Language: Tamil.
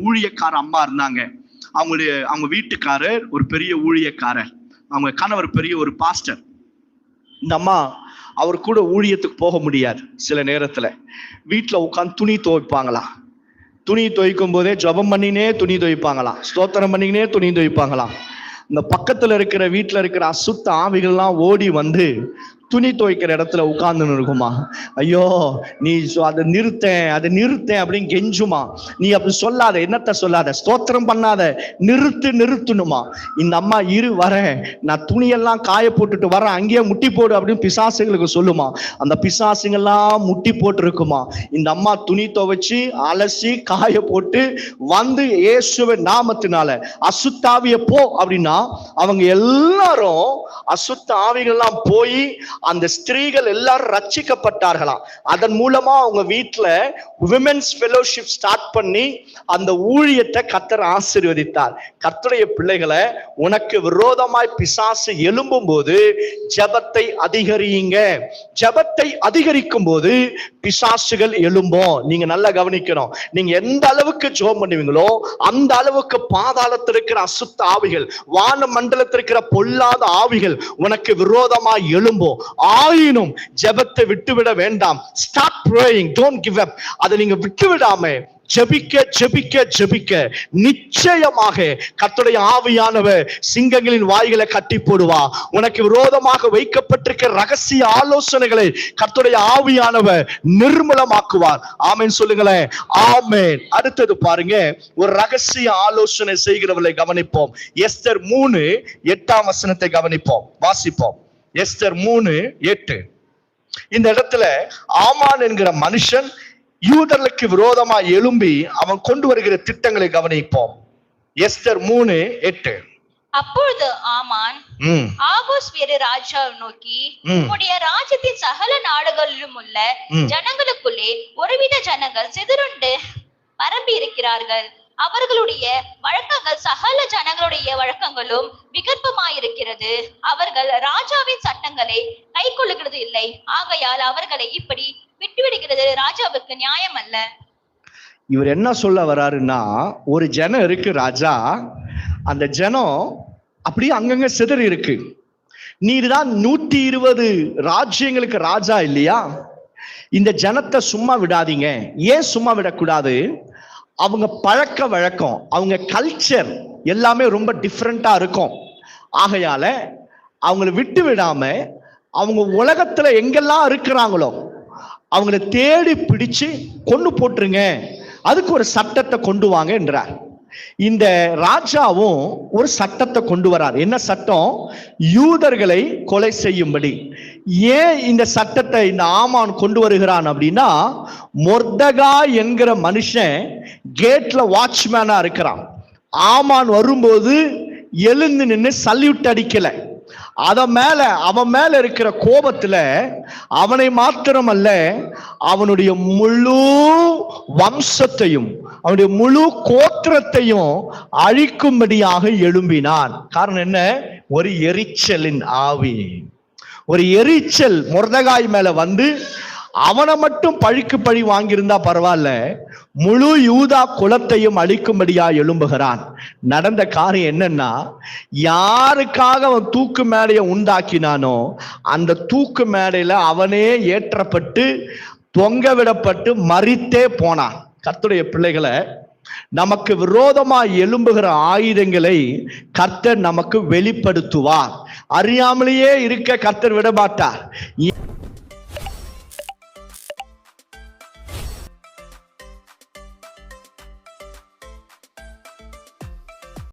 ஊழியக்கார அம்மா இருந்தாங்க. அவங்க வீட்டுக்காரர் ஒரு பெரிய ஊழியக்காரர், அவங்க கணவர் பெரிய ஒரு பாஸ்டர். இந்த அம்மா அவர் கூட ஊழியத்துக்கு போக முடியாது. சில நேரத்துல வீட்டுல உட்காந்து துணி துவைப்பாங்களாம். துணி துவைக்கும் போதே ஜபம் பண்ணினே துணி துவைப்பாங்களாம், ஸ்தோத்திரம் பண்ணினே துணி துவைப்பாங்களாம். இந்த பக்கத்துல இருக்கிற வீட்டுல இருக்கிற அசுத்த ஆவிகள்லாம் ஓடி வந்து துணி துவைக்கிற இடத்துல உட்கார்ந்துன்னு இருக்குமா. ஐயோ நீ அதை நிறுத்தேன் அப்படின்னு கெஞ்சுமா. நீ அப்படி சொல்லாத, என்னத்த சொல்லாத, ஸ்தோத்திரம் பண்ணாத, நிறுத்துனுமா. இந்த அம்மா வரேன், நான் துணியெல்லாம் காய போட்டுட்டு வரேன், அங்கேயே முட்டி போடு அப்படின்னு பிசாசுகளுக்கு சொல்லுமா. அந்த பிசாசுங்கெல்லாம் முட்டி போட்டு இருக்குமா. இந்த அம்மா துணி துவைச்சு அலசி காய போட்டு வந்து இயேசுவின் நாமத்தினால அசுத்தாவிய போ அப்படின்னா அவங்க எல்லாரும் அசுத்த ஆவிகள்லாம் போய் அந்த ஸ்திரீகள் எல்லாரும் ரட்சிக்கப்பட்டார்களாம். அதன் மூலமா அவங்க வீட்டுல விமென்ஸ் ஃபெலோஷிப் ஸ்டார்ட் பண்ணி அந்த ஊழியத்தை கர்த்தர் ஆசீர்வதித்தார். கர்த்தருடைய பிள்ளைகளை, உனக்கு விரோதமாய் பிசாசு எழும்பும் போது ஜெபத்தை அதிகரியுங்க. ஜெபத்தை அதிகரிக்கும் போது பிசாசுகள் எழும்போம். நீங்க நல்லா கவனிக்கணும். நீங்க எந்த அளவுக்கு ஜெபம் பண்ணுவீங்களோ அந்த அளவுக்கு பாதாளத்தில் இருக்கிற அசுத்த ஆவிகள், வான மண்டலத்தில் இருக்கிற பொல்லாத ஆவிகள் உனக்கு விரோதமாய் எழும்போம். ஆயினும் ஜெபத்தை விட்டுவிட வேண்டாம். Start praying, don't give up. அதை நீங்க விட்டுவிடாம ஜெபிக்க நிச்சயமாக கர்த்தருடைய ஆவியானவர் சிங்கங்களின் வாய்களை கட்டி போடுவா. உனக்கு விரோதமாக வைக்கப்பட்டிருக்கிற ரகசிய ஆலோசனைகளை கர்த்தருடைய ஆவியானவர் நிர்மூலமாக்குவார். ஆமென் சொல்லுங்களேன். ஆமென். அடுத்தது பாருங்க, ஒரு ரகசிய ஆலோசனை செய்கிறவர்களை கவனிப்போம். எஸ்தர் 3:8 கவனிப்போம், வாசிப்போம். எஸ்தர் 3:8. இந்த இடத்துல ஆமான் என்கிற மனுஷன் யூதர்களுக்கு விரோதமா எழும்பி அவன் கொண்டு வருகிற திட்டங்களை கவனிப்போம். எஸ்தர் 3:8. அப்பொழுது ஆமான் ஆகோஸ்வேரு ராஜாவை நோக்கி, உம்முடைய ராஜ்யத்தின் சகல நாடுகளிலும் உள்ள ஜனங்களுக்குள்ளே ஒருவித ஜனங்கள் சிதறுண்டு பரம்பி இருக்கிறார்கள். அவர்களுடைய வழக்கங்கள் சகல ஜனங்களுடைய வழக்கங்களும் விகற்பமாயிருக்கிறது. அவர்கள் ராஜாவின் சட்டங்களை கை கொள்ளுகிறது இல்லை. ஆகையால் அவர்களை இப்படி விட்டுவிடுகிறது ராஜாவுக்கு நியாயம் அல்ல. இவர் என்ன சொல்ல வராருன்னா, ஒரு ஜனம் இருக்கு ராஜா, அந்த ஜனம் அப்படியே அங்கங்க சிதறி இருக்கு. நீர்தான் 120 ராஜ்யங்களுக்கு ராஜா இல்லையா? இந்த ஜனத்தை சும்மா விடாதீங்க. ஏன் சும்மா விடக்கூடாது? அவங்க பழக்க வழக்கம், அவங்க கல்ச்சர் எல்லாமே ரொம்ப டிஃப்ரெண்டா இருக்கும். ஆகையால அவங்களை விட்டு விடாம அவங்க உலகத்துல எங்கெல்லாம் இருக்கிறாங்களோ அவங்கள தேடி பிடிச்சு கொண்டு போட்டுருங்க. அதுக்கு ஒரு சட்டத்தை கொண்டு வாங்க என்றார். இந்த ராஜாவும் ஒரு சட்டத்தை கொண்டு வரார். என்ன சட்டம்? யூதர்களை கொலை செய்யும்படி. ஏன் இந்த சட்டத்தை இந்த ஆமான் கொண்டு வருகிறான் அப்படின்னா, மொர்தெகாய் என்கிற மனுஷன் கேட்ல வாட்ச்மேனா இருக்கிறான். ஆமான் வரும்போது எழுந்து நின்று சல்யூட் அடிக்கல. அவன் மேல இருக்கிற கோபத்துல அவனை மாத்திரமல்ல, அவனுடைய முழு வம்சத்தையும் அவனுடைய முழு கோத்திரத்தையும் அழிக்கும்படியாக எழும்பினான். காரணம் என்ன? ஒரு எரிச்சலின் ஆவி, ஒரு எரிச்சல் மொர்தெகாய் மேல வந்து அவனை மட்டும் பழிக்கு பழி வாங்கியிருந்தா பரவாயில்ல, முழு யூதா குலத்தையும் அழிக்கும்படியா எழும்புகிறான். நடந்த காரியம் என்னன்னா, யாருக்காக அவன் தூக்கு மேடையை உண்டாக்கினானோ அந்த தூக்கு மேடையில அவனே ஏற்றப்பட்டு தொங்க விடப்பட்டு மரித்தே போனான். கர்த்தருடைய பிள்ளைகளை, நமக்கு விரோதமா எழும்புகிற ஆயுதங்களை கர்த்தர் நமக்கு வெளிப்படுத்துவார். அறியாமலேயே இருக்க கர்த்தர் விட மாட்டார்.